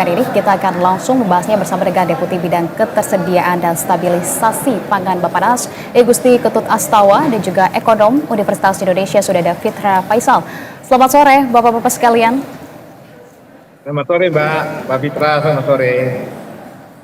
Hari ini kita akan langsung membahasnya bersama dengan Deputi Bidang Ketersediaan dan Stabilisasi Pangan Bappenas, Gusti Ketut Astawa, dan juga Ekonom Universitas Indonesia sudah ada Fitra Faisal. Selamat sore Bapak-Bapak sekalian. Selamat sore Mbak Fitra, selamat sore.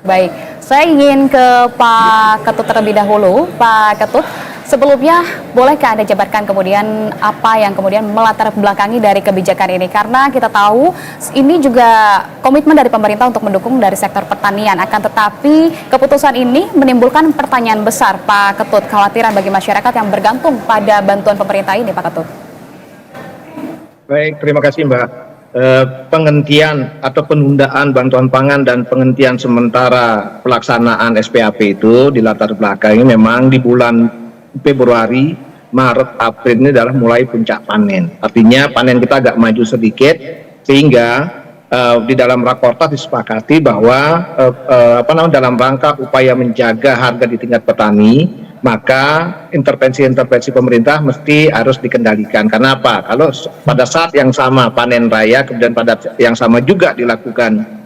Baik, saya ingin ke Pak Ketut terlebih dahulu. Pak Ketut, sebelumnya bolehkah Anda jabarkan kemudian apa yang kemudian melatar belakangi dari kebijakan ini? Karena kita tahu ini juga komitmen dari pemerintah untuk mendukung dari sektor pertanian. Akan tetapi keputusan ini menimbulkan pertanyaan besar, Pak Ketut. Kekhawatiran bagi masyarakat yang bergantung pada bantuan pemerintah ini, Pak Ketut. Baik, terima kasih Mbak. Penghentian atau penundaan bantuan pangan dan penghentian sementara pelaksanaan SPAP itu di latar belakangi memang di bulan Februari, Maret, April ini adalah mulai puncak panen. Artinya panen kita agak maju sedikit sehingga di dalam rakortas disepakati bahwa dalam rangka upaya menjaga harga di tingkat petani, maka intervensi-intervensi pemerintah mesti harus dikendalikan. Karena apa? Kalau pada saat yang sama panen raya, kemudian pada yang sama juga dilakukan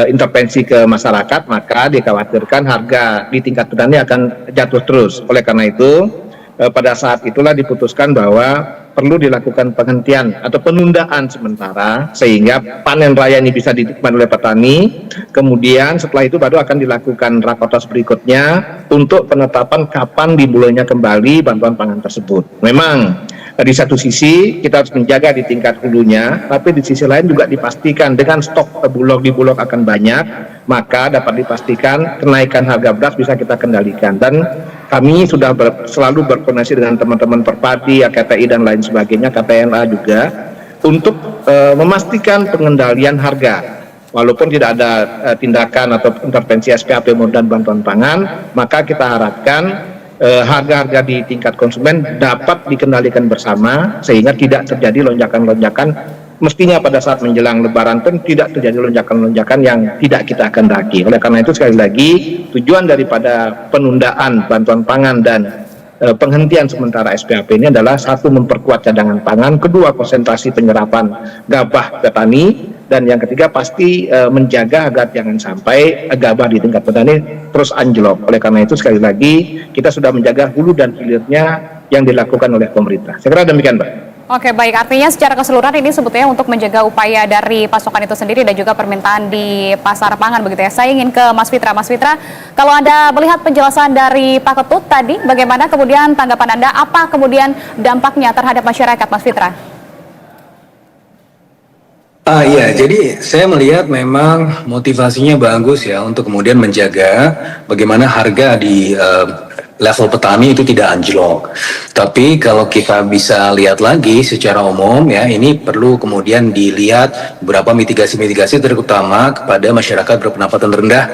intervensi ke masyarakat, maka dikhawatirkan harga di tingkat petani akan jatuh terus. Oleh karena itu, pada saat itulah diputuskan bahwa perlu dilakukan penghentian atau penundaan sementara sehingga panen raya ini bisa dinikmati oleh petani. Kemudian setelah itu baru akan dilakukan rakortas berikutnya untuk penetapan kapan dimulainya kembali bantuan pangan tersebut. Memang di satu sisi kita harus menjaga di tingkat hulunya, tapi di sisi lain juga dipastikan dengan stok bulog di Bulog akan banyak, maka dapat dipastikan kenaikan harga beras bisa kita kendalikan. Dan kami sudah selalu berkoordinasi dengan teman-teman Perpadi, KTI dan lain sebagainya, KTNA juga, untuk memastikan pengendalian harga. Walaupun tidak ada tindakan atau intervensi SPAP dan bantuan pangan, maka kita harapkan harga-harga di tingkat konsumen dapat dikendalikan bersama sehingga tidak terjadi lonjakan-lonjakan. Mestinya pada saat menjelang Lebaran pun tidak terjadi lonjakan-lonjakan yang tidak kita kehendaki. Oleh karena itu sekali lagi tujuan daripada penundaan bantuan pangan dan penghentian sementara SPAP ini adalah satu, memperkuat cadangan pangan, kedua konsentrasi penyerapan gabah petani, dan yang ketiga pasti menjaga agar jangan sampai gabah di tingkat petani terus anjlok. Oleh karena itu sekali lagi kita sudah menjaga hulu dan hilirnya yang dilakukan oleh pemerintah. Saya kira demikian, Mbak. Oke, baik. Artinya secara keseluruhan ini sebetulnya untuk menjaga upaya dari pasokan itu sendiri dan juga permintaan di pasar pangan begitu ya. Saya ingin ke Mas Fitra. Mas Fitra, kalau Anda melihat penjelasan dari Pak Ketut tadi, bagaimana kemudian tanggapan Anda? Apa kemudian dampaknya terhadap masyarakat, Mas Fitra? Iya, jadi saya melihat memang motivasinya bagus ya untuk kemudian menjaga bagaimana harga di level petani itu tidak anjlok. Tapi kalau kita bisa lihat lagi secara umum ya, ini perlu kemudian dilihat beberapa mitigasi-mitigasi terutama kepada masyarakat berpendapatan rendah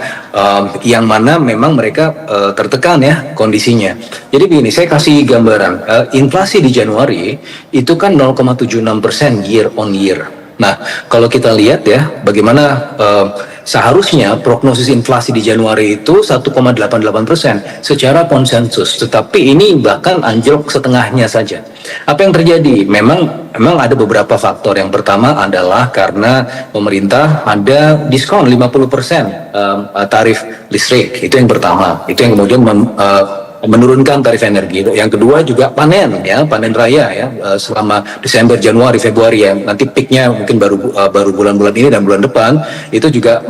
yang mana memang mereka tertekan ya kondisinya. Jadi begini, saya kasih gambaran. Inflasi di Januari itu kan 0,76% year on year. Nah, kalau kita lihat ya, bagaimana seharusnya prognosis inflasi di Januari itu 1,88% secara konsensus, tetapi ini bahkan anjlok setengahnya saja. Apa yang terjadi? Memang ada beberapa faktor. Yang pertama adalah karena pemerintah ada diskon 50% tarif listrik. Itu yang pertama. Itu yang kemudian menurunkan tarif energi. Yang kedua juga panen raya ya, selama Desember, Januari, Februari ya, nanti peaknya mungkin baru bulan-bulan ini dan bulan depan itu juga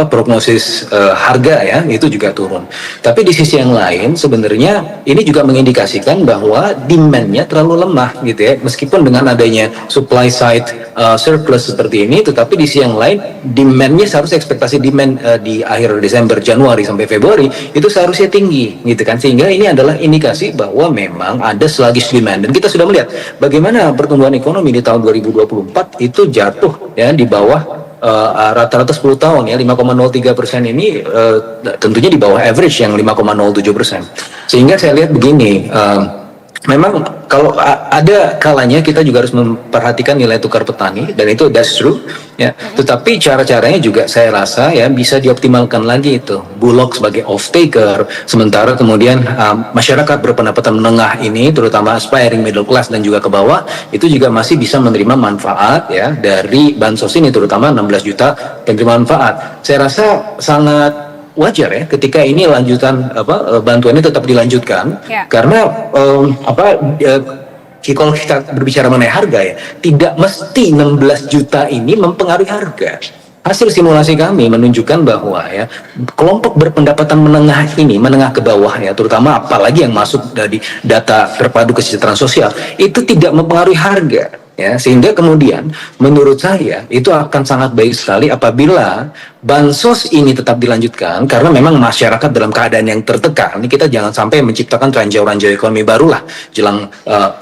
prognosis harga ya itu juga turun. Tapi di sisi yang lain sebenarnya ini juga mengindikasikan bahwa demand-nya terlalu lemah gitu ya, meskipun dengan adanya supply side surplus seperti ini, tetapi di sisi yang lain demand-nya seharusnya ekspektasi demand di akhir Desember, Januari sampai Februari itu seharusnya tinggi gitu kan, sehingga ini adalah indikasi bahwa memang ada sluggish demand. Dan kita sudah melihat bagaimana pertumbuhan ekonomi di tahun 2024 itu jatuh ya di bawah rata-rata 10 tahun ya, 5,03% ini tentunya di bawah average yang 5,07%. Sehingga saya lihat begini, memang kalau ada kalanya kita juga harus memperhatikan nilai tukar petani, dan itu that's true ya. Tetapi cara-caranya juga saya rasa ya bisa dioptimalkan lagi itu. Bulog sebagai off taker, sementara kemudian masyarakat berpendapatan menengah ini, terutama aspiring middle class dan juga ke bawah, itu juga masih bisa menerima manfaat ya dari bansos ini, terutama 16 juta penerima manfaat. Saya rasa sangat wajar ya ketika ini lanjutan bantuan ini tetap dilanjutkan, karena kalau kita berbicara mengenai harga ya, tidak mesti 16 juta ini mempengaruhi harga. Hasil simulasi kami menunjukkan bahwa ya kelompok berpendapatan menengah ini, menengah ke bawah ya, terutama apalagi yang masuk dari data terpadu kesejahteraan sosial, itu tidak mempengaruhi harga. Ya, sehingga kemudian menurut saya itu akan sangat baik sekali apabila bansos ini tetap dilanjutkan, karena memang masyarakat dalam keadaan yang tertekan. Ini kita jangan sampai menciptakan ranjau-ranjau ekonomi barulah jelang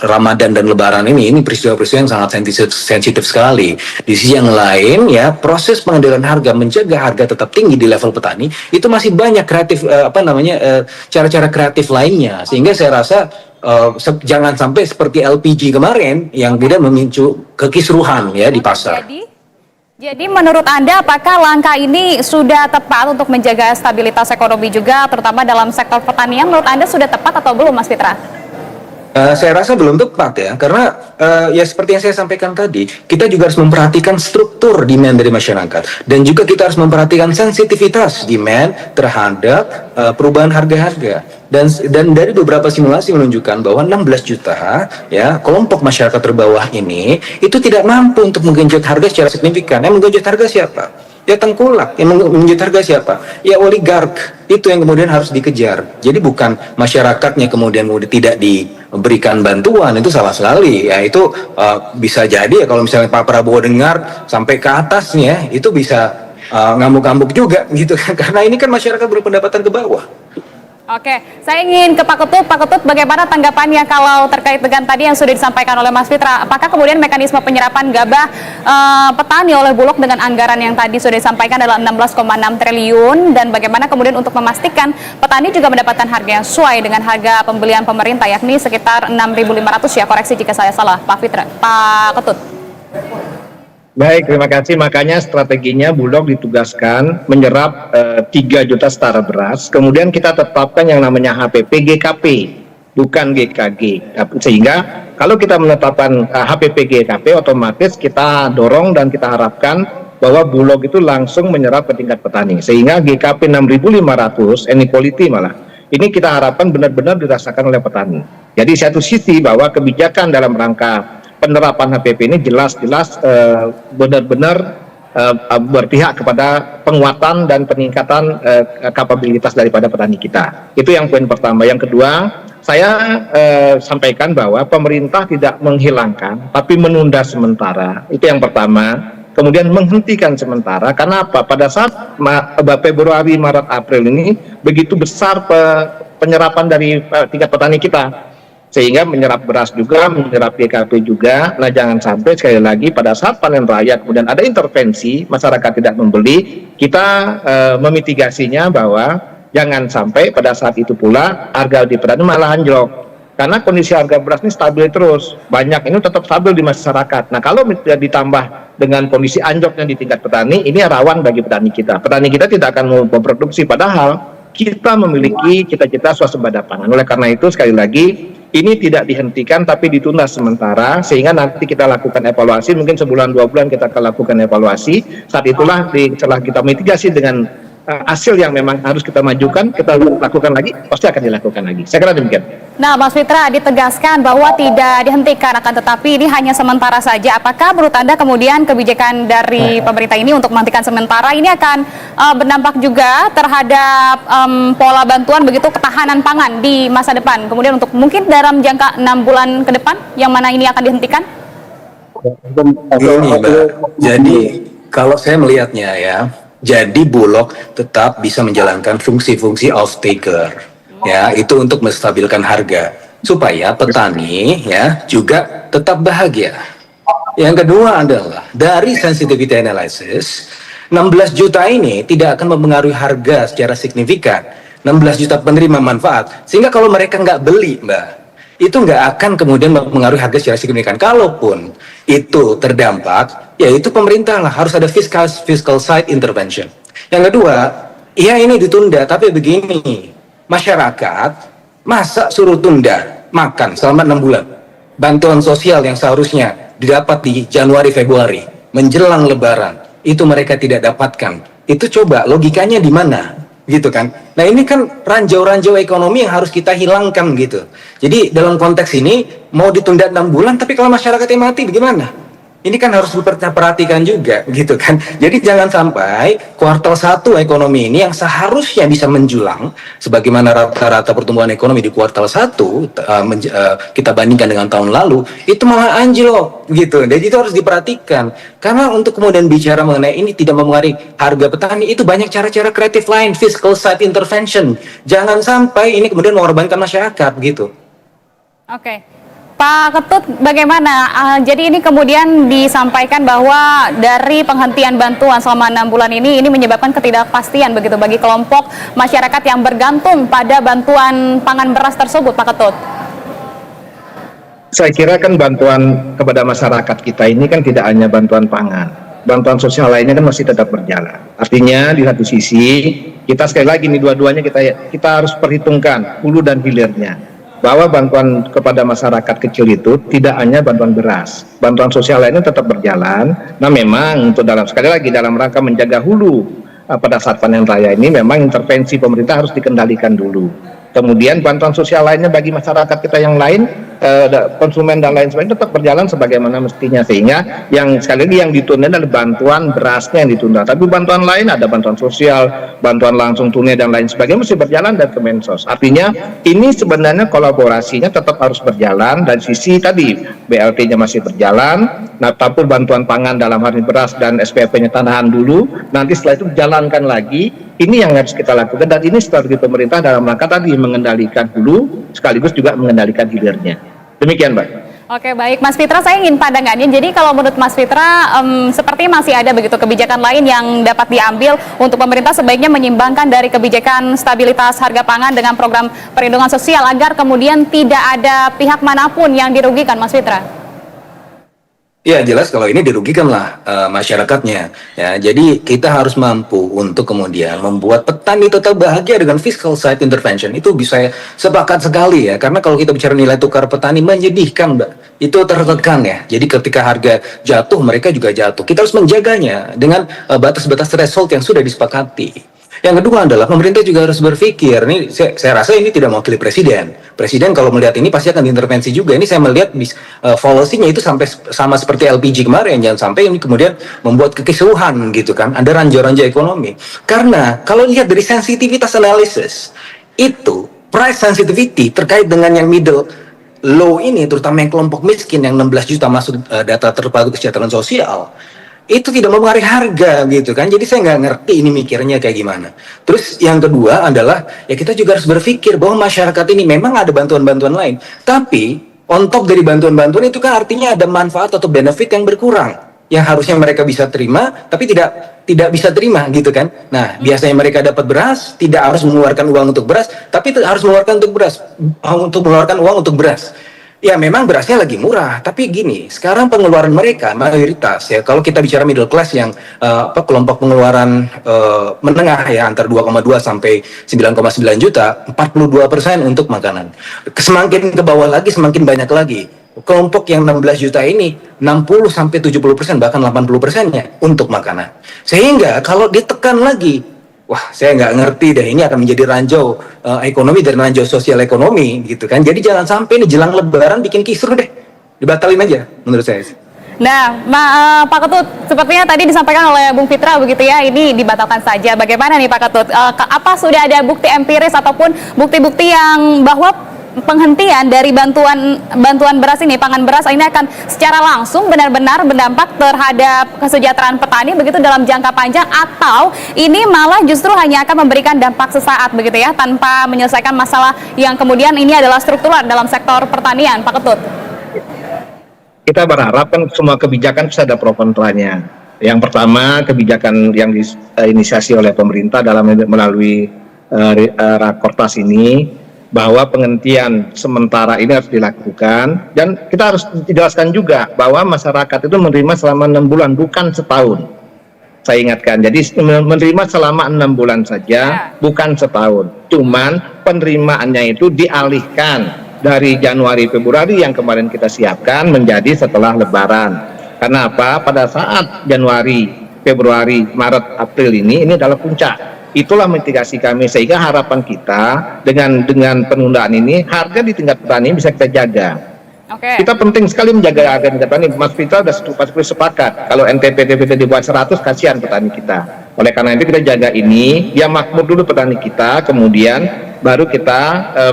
Ramadan dan Lebaran ini. Ini peristiwa-peristiwa yang sangat sensitif sekali. Di sisi yang lain ya, proses pengendalian harga, menjaga harga tetap tinggi di level petani, itu masih banyak kreatif cara-cara kreatif lainnya, sehingga saya rasa jangan sampai seperti LPG kemarin yang tidak memicu kekisruhan ya di pasar. Jadi menurut Anda apakah langkah ini sudah tepat untuk menjaga stabilitas ekonomi juga, terutama dalam sektor pertanian? Menurut Anda sudah tepat atau belum, Mas Fitra? Saya rasa belum tepat ya, karena ya seperti yang saya sampaikan tadi, kita juga harus memperhatikan struktur demand dari masyarakat, dan juga kita harus memperhatikan sensitivitas demand terhadap perubahan harga-harga. Dan dari beberapa simulasi menunjukkan bahwa 16 juta ya kelompok masyarakat terbawah ini itu tidak mampu untuk menggenjot harga secara signifikan. Yang menggenjot harga siapa? Ya tengkulak. Yang menggenjot harga siapa? Ya oligark. Itu yang kemudian harus dikejar. Jadi bukan masyarakatnya kemudian tidak diberikan bantuan, itu salah sekali. Ya itu bisa jadi ya kalau misalnya Pak Prabowo dengar sampai ke atasnya, itu bisa ngamuk-ngamuk juga gitu kan, karena ini kan masyarakat berpendapatan ke bawah. Oke, saya ingin ke Pak Ketut. Pak Ketut, bagaimana tanggapannya kalau terkait dengan tadi yang sudah disampaikan oleh Mas Fitra? Apakah kemudian mekanisme penyerapan gabah petani oleh Bulog dengan anggaran yang tadi sudah disampaikan adalah 16,6 triliun, dan bagaimana kemudian untuk memastikan petani juga mendapatkan harga yang sesuai dengan harga pembelian pemerintah, yakni sekitar 6.500 ya, koreksi jika saya salah, Pak Fitra, Pak Ketut. Baik, terima kasih. Makanya strateginya Bulog ditugaskan menyerap 3 juta setara beras. Kemudian kita tetapkan yang namanya HPP GKP, bukan GKG. Sehingga kalau kita menetapkan HPP GKP, otomatis kita dorong dan kita harapkan bahwa Bulog itu langsung menyerap ke tingkat petani. Sehingga GKP 6.500, inequality malah, ini kita harapkan benar-benar dirasakan oleh petani. Jadi satu sisi bahwa kebijakan dalam rangka penerapan HPP ini jelas-jelas benar-benar berpihak kepada penguatan dan peningkatan kapabilitas daripada petani kita. Itu yang poin pertama. Yang kedua, saya sampaikan bahwa pemerintah tidak menghilangkan, tapi menunda sementara. Itu yang pertama. Kemudian menghentikan sementara. Karena apa? Pada saat Februari, Maret, April ini begitu besar penyerapan dari tingkat petani kita, sehingga menyerap beras juga, menyerap GKP juga. Nah, jangan sampai sekali lagi pada saat panen raya kemudian ada intervensi, masyarakat tidak membeli, kita memitigasinya bahwa jangan sampai pada saat itu pula harga di petani malah anjlok. Karena kondisi harga beras ini stabil terus, banyak ini tetap stabil di masyarakat. Nah, kalau ditambah dengan kondisi anjloknya di tingkat petani, ini rawan bagi petani kita. Petani kita tidak akan memproduksi, padahal kita memiliki cita-cita swasembada pangan. Oleh karena itu, sekali lagi, ini tidak dihentikan tapi ditunda sementara, sehingga nanti kita lakukan evaluasi, mungkin sebulan 2 bulan kita akan lakukan evaluasi. Saat itulah setelah kita mitigasi dengan hasil yang memang harus kita majukan, kita lakukan lagi, pasti akan dilakukan lagi. Saya kira demikian. Nah, Mas Fitra, ditegaskan bahwa tidak dihentikan, akan tetapi ini hanya sementara saja. Apakah menurut Anda kemudian kebijakan dari pemerintah ini untuk menghentikan sementara ini akan berdampak juga terhadap pola bantuan begitu ketahanan pangan di masa depan? Kemudian untuk mungkin dalam jangka 6 bulan ke depan, yang mana ini akan dihentikan? Ini Mbak, jadi kalau saya melihatnya ya, jadi Bulog tetap bisa menjalankan fungsi-fungsi off taker, ya itu untuk menstabilkan harga supaya petani ya juga tetap bahagia. Yang kedua adalah dari sensitivity analysis, 16 juta ini tidak akan mempengaruhi harga secara signifikan. 16 juta penerima manfaat, sehingga kalau mereka nggak beli, Mbak, itu nggak akan kemudian mempengaruhi harga secara signifikan. Kalaupun itu terdampak, ya itu pemerintah lah, harus ada fiscal side intervention. Yang kedua, iya ini ditunda, tapi begini, masyarakat masa suruh tunda makan selama 6 bulan? Bantuan sosial yang seharusnya didapat di Januari Februari menjelang Lebaran itu mereka tidak dapatkan. Itu coba logikanya di mana, gitu kan? Nah ini kan ranjau-ranjau ekonomi yang harus kita hilangkan gitu. Jadi dalam konteks ini mau ditunda 6 bulan, tapi kalau masyarakatnya mati bagaimana? Ini kan harus diperhatikan juga gitu kan. Jadi jangan sampai kuartal 1 ekonomi ini yang seharusnya bisa menjulang sebagaimana rata-rata pertumbuhan ekonomi di kuartal 1 kita bandingkan dengan tahun lalu itu malah anjlok gitu. Jadi itu harus diperhatikan. Karena untuk kemudian bicara mengenai ini tidak mempengaruhi harga petani, itu banyak cara-cara kreatif lain, fiscal side intervention. Jangan sampai ini kemudian mengorbankan masyarakat gitu. Oke. Pak Ketut, bagaimana? Jadi ini kemudian disampaikan bahwa dari penghentian bantuan selama 6 bulan ini menyebabkan ketidakpastian begitu bagi kelompok masyarakat yang bergantung pada bantuan pangan beras tersebut, Pak Ketut. Saya kira kan bantuan kepada masyarakat kita ini kan tidak hanya bantuan pangan, bantuan sosial lainnya kan masih tetap berjalan. Artinya di satu sisi kita sekali lagi nih dua-duanya kita harus perhitungkan hulu dan hilirnya. Bahwa bantuan kepada masyarakat kecil itu tidak hanya bantuan beras, bantuan sosial lainnya tetap berjalan. Nah memang untuk sekali lagi dalam rangka menjaga hulu pada saat panen raya ini memang intervensi pemerintah harus dikendalikan dulu. Kemudian bantuan sosial lainnya bagi masyarakat kita yang lain, konsumen dan lain sebagainya tetap berjalan sebagaimana mestinya, sehingga yang sekali lagi yang ditunda adalah bantuan berasnya yang ditunda. Tapi bantuan lain ada bantuan sosial, bantuan langsung tunai dan lain sebagainya masih berjalan dari Kemensos. Artinya ini sebenarnya kolaborasinya tetap harus berjalan dari sisi tadi BLT-nya masih berjalan. Nah, tapi bantuan pangan dalam hal ini beras dan SPP-nya tahan dulu. Nanti setelah itu jalankan lagi. Ini yang harus kita lakukan dan ini strategi pemerintah dalam rangka tadi mengendalikan hulu sekaligus juga mengendalikan hilirnya. Demikian, Mbak. Oke, baik Mas Fitra, saya ingin pandangannya. Jadi kalau menurut Mas Fitra, seperti masih ada begitu kebijakan lain yang dapat diambil untuk pemerintah sebaiknya menyimbangkan dari kebijakan stabilitas harga pangan dengan program perlindungan sosial agar kemudian tidak ada pihak manapun yang dirugikan, Mas Fitra. Ya jelas kalau ini dirugikanlah masyarakatnya. Ya, jadi kita harus mampu untuk kemudian membuat petani tetap bahagia dengan fiscal side intervention. Itu bisa sepakat sekali ya. Karena kalau kita bicara nilai tukar petani menyedihkan, Mbak. Itu tertekan ya. Jadi ketika harga jatuh mereka juga jatuh. Kita harus menjaganya dengan batas-batas threshold yang sudah disepakati. Yang kedua adalah pemerintah juga harus berpikir, ini saya rasa ini tidak mewakili presiden. Presiden kalau melihat ini pasti akan diintervensi juga. Ini saya melihat policy-nya itu sampai sama seperti LPG kemarin, jangan sampai ini kemudian membuat kekisruhan gitu kan. Ada ranjau-ranjau ekonomi. Karena kalau lihat dari sensitivitas analysis, itu price sensitivity terkait dengan yang middle low ini, terutama yang kelompok miskin yang 16 juta masuk data terpadu kesejahteraan sosial, itu tidak mempengaruhi harga gitu kan. Jadi saya nggak ngerti ini mikirnya kayak gimana. Terus yang kedua adalah ya kita juga harus berpikir bahwa masyarakat ini memang ada bantuan-bantuan lain, tapi on top dari bantuan-bantuan itu kan artinya ada manfaat atau benefit yang berkurang yang harusnya mereka bisa terima tapi tidak bisa terima gitu kan. Nah biasanya mereka dapat beras, tidak harus mengeluarkan uang untuk beras, tapi harus mengeluarkan uang untuk beras. Ya memang berasnya lagi murah, tapi gini, sekarang pengeluaran mereka mayoritas ya, kalau kita bicara middle class yang kelompok pengeluaran menengah ya antara 2,2 sampai 9,9 juta, 42% untuk makanan. Semakin ke bawah lagi semakin banyak lagi. Kelompok yang 16 juta ini 60 sampai 70% bahkan 80%-nya untuk makanan. Sehingga kalau ditekan lagi, wah, saya nggak ngerti deh, ini akan menjadi ranjau ekonomi dan ranjau sosial ekonomi gitu kan. Jadi jangan sampai ini jelang Lebaran bikin kisruh deh, dibatalin aja menurut saya. Nah, Pak Ketut, sepertinya tadi disampaikan oleh Bung Fitra begitu ya, ini dibatalkan saja. Bagaimana nih Pak Ketut? Apa sudah ada bukti empiris ataupun bukti-bukti yang bahwa penghentian dari bantuan beras ini, pangan beras ini akan secara langsung benar-benar berdampak terhadap kesejahteraan petani begitu dalam jangka panjang, atau ini malah justru hanya akan memberikan dampak sesaat begitu ya tanpa menyelesaikan masalah yang kemudian ini adalah struktural dalam sektor pertanian, Pak Ketut? Kita berharap kan semua kebijakan bisa ada pro kontranya. Yang pertama, kebijakan yang diinisiasi oleh pemerintah dalam melalui Rakortas ini bahwa penghentian sementara ini harus dilakukan, dan kita harus jelaskan juga bahwa masyarakat itu menerima selama 6 bulan, bukan setahun. Saya ingatkan, jadi menerima selama 6 bulan saja, bukan setahun. Cuman penerimaannya itu dialihkan dari Januari Februari yang kemarin kita siapkan menjadi setelah Lebaran. Karena apa? Pada saat Januari, Februari, Maret, April ini adalah puncak. Itulah mitigasi kami, sehingga harapan kita dengan penundaan ini harga di tingkat petani bisa kita jaga. Kita penting sekali menjaga harga tingkat petani. Mas Vita sudah sepakat kalau NTP-TPT dibuat 100, kasihan petani kita. Oleh karena itu kita jaga ini, ya makmur dulu petani kita, kemudian baru kita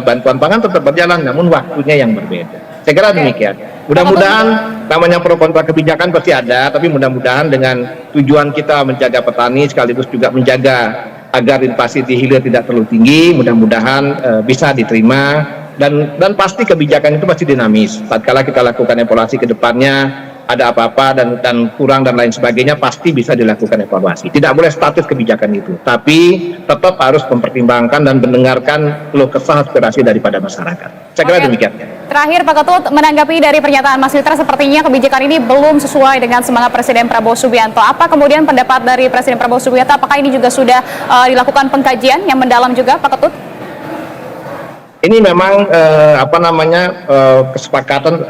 bantuan pangan tetap berjalan, namun waktunya yang berbeda. Saya kira demikian. Mudah-mudahan namanya pro kontra kebijakan pasti ada, tapi mudah-mudahan dengan tujuan kita menjaga petani sekaligus juga menjaga agar inflasi di hilir tidak terlalu tinggi, mudah-mudahan bisa diterima, dan pasti kebijakan itu pasti dinamis. Tatkala kita lakukan evaluasi ke depannya, ada apa-apa dan kurang dan lain sebagainya, pasti bisa dilakukan evaluasi. Tidak boleh statis kebijakan itu, tapi tetap harus mempertimbangkan dan mendengarkan keluh kesah aspirasi daripada masyarakat. Saya kira demikian. Terakhir Pak Ketut, menanggapi dari pernyataan Mas Fitra, sepertinya kebijakan ini belum sesuai dengan semangat Presiden Prabowo Subianto. Apa kemudian pendapat dari Presiden Prabowo Subianto? Apakah ini juga sudah dilakukan pengkajian yang mendalam juga, Pak Ketut? Ini memang kesepakatan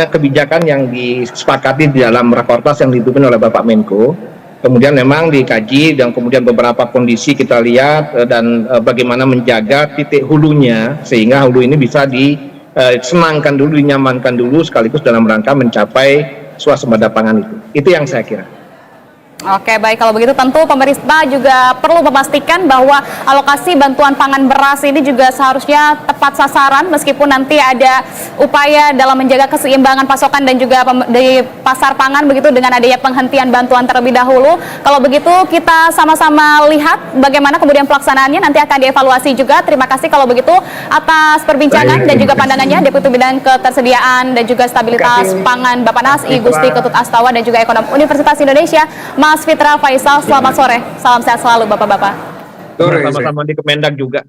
kebijakan yang disepakati di dalam rakortas yang dipimpin oleh Bapak Menko. Kemudian memang dikaji dan kemudian beberapa kondisi kita lihat dan bagaimana menjaga titik hulunya sehingga hulu ini bisa disenangkan dulu, dinyamankan dulu sekaligus dalam rangka mencapai swasembada pangan itu. Itu yang saya kira. Oke, baik, kalau begitu tentu pemerintah juga perlu memastikan bahwa alokasi bantuan pangan beras ini juga seharusnya tepat sasaran, meskipun nanti ada upaya dalam menjaga keseimbangan pasokan dan juga di pasar pangan begitu dengan adanya penghentian bantuan terlebih dahulu. Kalau begitu kita sama-sama lihat bagaimana kemudian pelaksanaannya, nanti akan dievaluasi juga. Terima kasih kalau begitu atas perbincangan dan juga pandangannya Deputi Bidang Ketersediaan dan juga Stabilitas Pangan Bappenas I Gusti Ketut Astawa dan juga Ekonom Universitas Indonesia Mas Fitra Faisal. Selamat sore, salam sehat selalu Bapak-Bapak. Sama-sama di Kemendag juga.